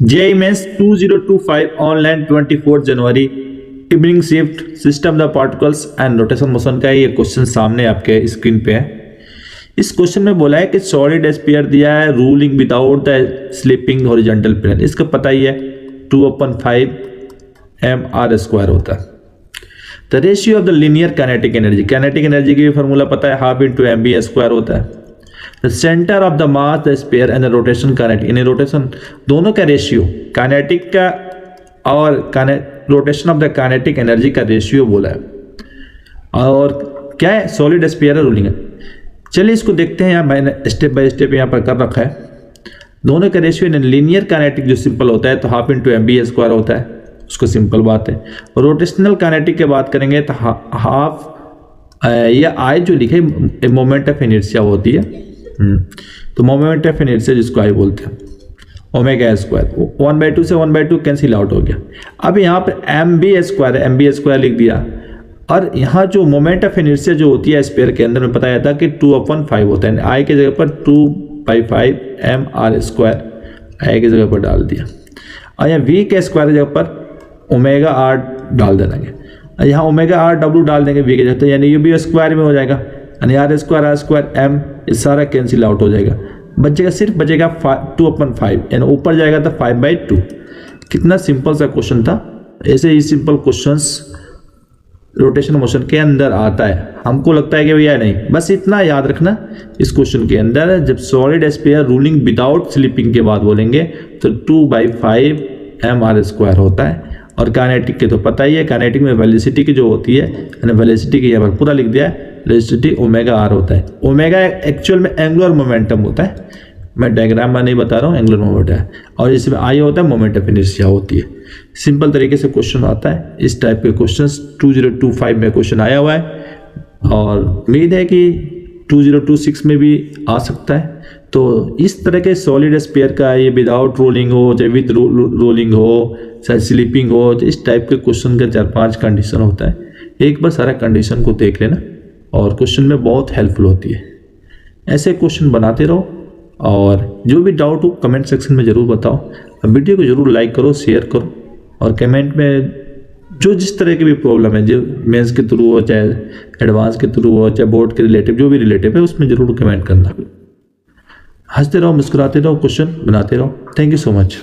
JEE Mains 2025 online 24 January evening shift system the particles and rotation motion का ये question सामने आपके screen पे है। इस क्वेश्चन में बोला है कि सॉलिड स्फीयर दिया है rolling without the slipping horizontal plane. इसका पता ही है 2/5 mr² होता है। The ratio of the linear kinetic energy की भी फॉर्मूला पता है, हाफ इंटू mv² होता है। The centre of the mass the sphere and the rotation kinetic, यानी रोटेशन दोनों का रेशियो, काइनेटिक का और rotation of the kinetic energy का रेशियो बोला है। और क्या है, सॉलिड स्फीयर है रूलिंग है। चलिए इसको देखते हैं, यहाँ मैंने स्टेप बाय स्टेप यहाँ पर कर रखा है। दोनों का रेशियो लीनियर काइनेटिक जो सिंपल होता है तो हाफ इंटू mv² होता है, उसको सिंपल बात है। और रोटेशनल काइनेटिक की बात करेंगे तो हाफ ये आई जो लिखे मोमेंट ऑफ इनर्शिया होती है। तो मोमेंट ऑफ इनर्शिया जिसको आई बोलते हैं, ओमेगा² 1/2 से 1/2 कैंसिल आउट हो गया। अब यहाँ पर mv² लिख दिया। और यहाँ जो मोमेंट ऑफ इनर्शिया जो होती है स्फीयर के अंदर में बताया था कि 2/5 होता है, आई की जगह पर 2/5 mr² आई की जगह पर डाल दिया। और यहाँ v के स्क्वायर की जगह पर ओमेगा r डाल देंगे। यहाँ ओमेगा r डाल देंगे v की जगह, यानी ये भी स्क्वायर में हो जाएगा, यानी r² m ये सारा कैंसिल आउट हो जाएगा। सिर्फ बचेगा 2/5, यानी ऊपर जाएगा तो 5/2। कितना सिंपल सा क्वेश्चन था। ऐसे ही सिंपल क्वेश्चंस रोटेशन मोशन के अंदर आता है। हमको लगता है कि भैया नहीं, बस इतना याद रखना इस क्वेश्चन के अंदर, जब solid sphere rolling without slipping के बाद बोलेंगे तो 2/5 mr² होता है। और काइनेटिक के तो पता ही है, काइनेटिक में वेलोसिटी की जो होती है, यानी वेलोसिटी की यहाँ पर पूरा लिख दिया है, वेलोसिटी ओमेगा r होता है। ओमेगा एक्चुअल में एंगुलर मोमेंटम होता है, मैं डायग्राम में नहीं बता रहा हूँ, एंगुलर मोमेंटम है। और इसमें आई होता है मोमेंट ऑफ इनर्शिया होती है। सिंपल तरीके से क्वेश्चन आता है। इस टाइप के क्वेश्चंस 2025 में क्वेश्चन आया हुआ है और उम्मीद है कि 2026 में भी आ सकता है। तो इस तरह के सॉलिड स्फीयर का ये विदाउट रोलिंग हो चाहे विद रोलिंग हो चाहे स्लीपिंग हो, इस टाइप के क्वेश्चन का 4-5 कंडीशन होता है। एक बार सारा कंडीशन को देख लेना और क्वेश्चन में बहुत हेल्पफुल होती है। ऐसे क्वेश्चन बनाते रहो और जो भी डाउट हो कमेंट सेक्शन में ज़रूर बताओ। वीडियो को ज़रूर लाइक करो, शेयर करो और कमेंट में जो जिस तरह की भी प्रॉब्लम है, जो मेंस के थ्रू हो चाहे एडवांस के थ्रू हो चाहे बोर्ड के रिलेटिव जो भी रिलेटिव है, उसमें ज़रूर कमेंट करना। हंसते रहो, मुस्कुराते रहो, क्वेश्चन बनाते रहो। Thank you so much.